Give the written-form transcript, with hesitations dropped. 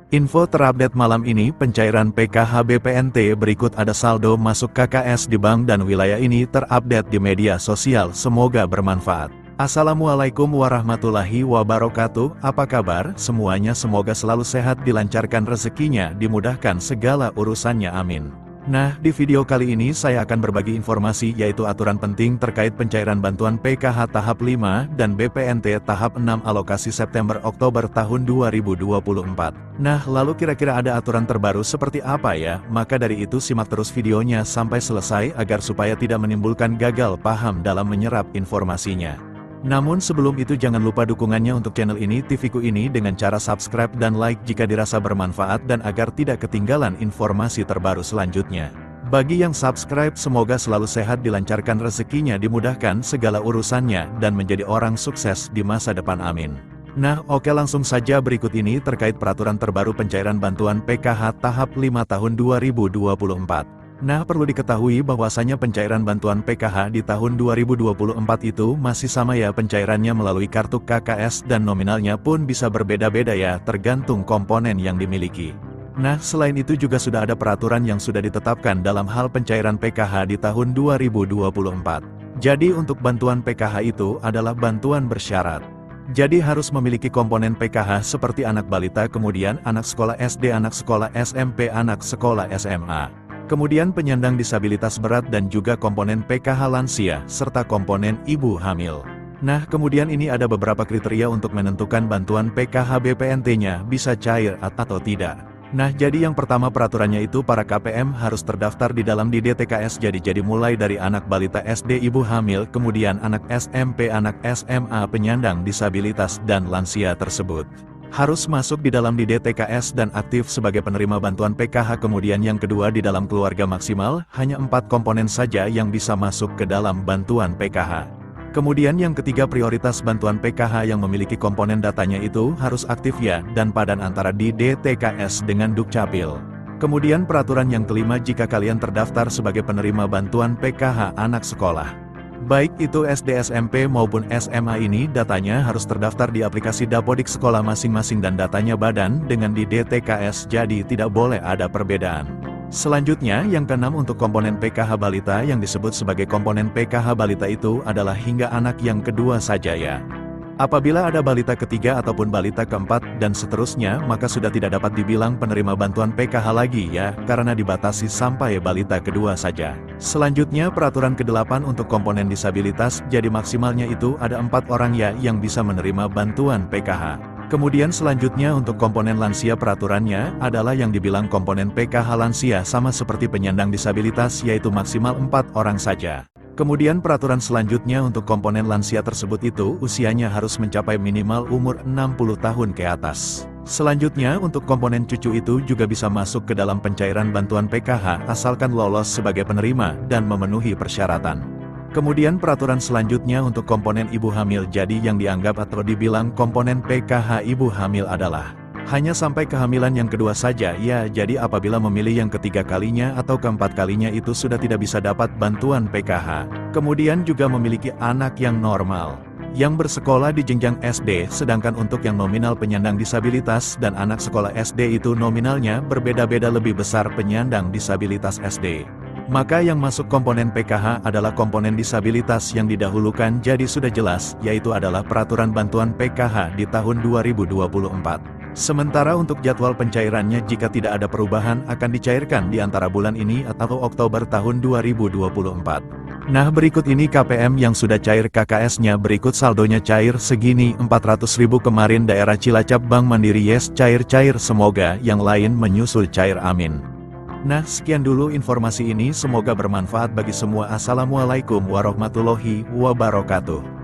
Info terupdate malam ini pencairan PKH BPNT berikut ada saldo masuk KKS di bank dan wilayah ini terupdate di media sosial, semoga bermanfaat. Assalamualaikum warahmatullahi wabarakatuh, apa kabar semuanya, semoga selalu sehat, dilancarkan rezekinya, dimudahkan segala urusannya, amin. Nah, di video kali ini saya akan berbagi informasi yaitu aturan penting terkait pencairan bantuan PKH tahap 5 dan BPNT tahap 6 alokasi September-Oktober tahun 2024. Nah, lalu kira-kira ada aturan terbaru seperti apa ya? Maka dari itu simak terus videonya sampai selesai agar supaya tidak menimbulkan gagal paham dalam menyerap informasinya. Namun sebelum itu jangan lupa dukungannya untuk channel ini, TV-ku ini dengan cara subscribe dan like jika dirasa bermanfaat dan agar tidak ketinggalan informasi terbaru selanjutnya. Bagi yang subscribe semoga selalu sehat, dilancarkan rezekinya, dimudahkan segala urusannya, dan menjadi orang sukses di masa depan, amin. Nah oke, langsung saja berikut ini terkait peraturan terbaru pencairan bantuan PKH tahap 5 tahun 2024. Nah, perlu diketahui bahwasanya pencairan bantuan PKH di tahun 2024 itu masih sama ya, pencairannya melalui kartu KKS dan nominalnya pun bisa berbeda-beda ya, tergantung komponen yang dimiliki. Nah, selain itu juga sudah ada peraturan yang sudah ditetapkan dalam hal pencairan PKH di tahun 2024. Jadi untuk bantuan PKH itu adalah bantuan bersyarat. Jadi harus memiliki komponen PKH seperti anak balita, kemudian anak sekolah SD, anak sekolah SMP, anak sekolah SMA. Kemudian penyandang disabilitas berat dan juga komponen PKH lansia, serta komponen ibu hamil. Nah, kemudian ini ada beberapa kriteria untuk menentukan bantuan PKH BPNT-nya bisa cair atau tidak. Nah, jadi yang pertama peraturannya itu para KPM harus terdaftar di dalam di DTKS, jadi mulai dari anak balita SD, ibu hamil, kemudian anak SMP, anak SMA, penyandang disabilitas dan lansia tersebut harus masuk di dalam di DTKS dan aktif sebagai penerima bantuan PKH. Kemudian yang kedua, di dalam keluarga maksimal, hanya 4 komponen saja yang bisa masuk ke dalam bantuan PKH. Kemudian yang ketiga, prioritas bantuan PKH yang memiliki komponen datanya itu harus aktif ya, dan padan antara di DTKS dengan Dukcapil. Kemudian peraturan yang kelima, jika kalian terdaftar sebagai penerima bantuan PKH anak sekolah, baik itu SD, SMP maupun SMA, ini datanya harus terdaftar di aplikasi Dapodik sekolah masing-masing dan datanya badan dengan di DTKS, jadi tidak boleh ada perbedaan. Selanjutnya yang keenam, untuk komponen PKH balita yang disebut sebagai komponen PKH balita itu adalah hingga anak yang kedua saja ya. Apabila ada balita ketiga ataupun balita keempat dan seterusnya, maka sudah tidak dapat dibilang penerima bantuan PKH lagi ya, karena dibatasi sampai balita kedua saja. Selanjutnya peraturan ke-8 untuk komponen disabilitas, jadi maksimalnya itu ada 4 orang ya yang bisa menerima bantuan PKH. Kemudian selanjutnya untuk komponen lansia, peraturannya adalah yang dibilang komponen PKH lansia sama seperti penyandang disabilitas, yaitu maksimal 4 orang saja. Kemudian peraturan selanjutnya untuk komponen lansia tersebut itu usianya harus mencapai minimal umur 60 tahun ke atas. Selanjutnya untuk komponen cucu itu juga bisa masuk ke dalam pencairan bantuan PKH asalkan lolos sebagai penerima dan memenuhi persyaratan. Kemudian peraturan selanjutnya untuk komponen ibu hamil, jadi yang dianggap atau dibilang komponen PKH ibu hamil adalah hanya sampai kehamilan yang kedua saja ya, jadi apabila memilih yang ketiga kalinya atau keempat kalinya itu sudah tidak bisa dapat bantuan PKH. Kemudian juga memiliki anak yang normal, yang bersekolah di jenjang SD, sedangkan untuk yang nominal penyandang disabilitas dan anak sekolah SD itu nominalnya berbeda-beda, lebih besar penyandang disabilitas SD. Maka yang masuk komponen PKH adalah komponen disabilitas yang didahulukan, jadi sudah jelas, yaitu adalah peraturan bantuan PKH di tahun 2024. Sementara untuk jadwal pencairannya jika tidak ada perubahan akan dicairkan di antara bulan ini atau Oktober tahun 2024. Nah berikut ini KPM yang sudah cair KKS-nya, berikut saldonya cair segini 400.000 kemarin daerah Cilacap Bank Mandiri yes cair-cair, semoga yang lain menyusul cair, amin. Nah sekian dulu informasi ini, semoga bermanfaat bagi semua. Assalamualaikum warahmatullahi wabarakatuh.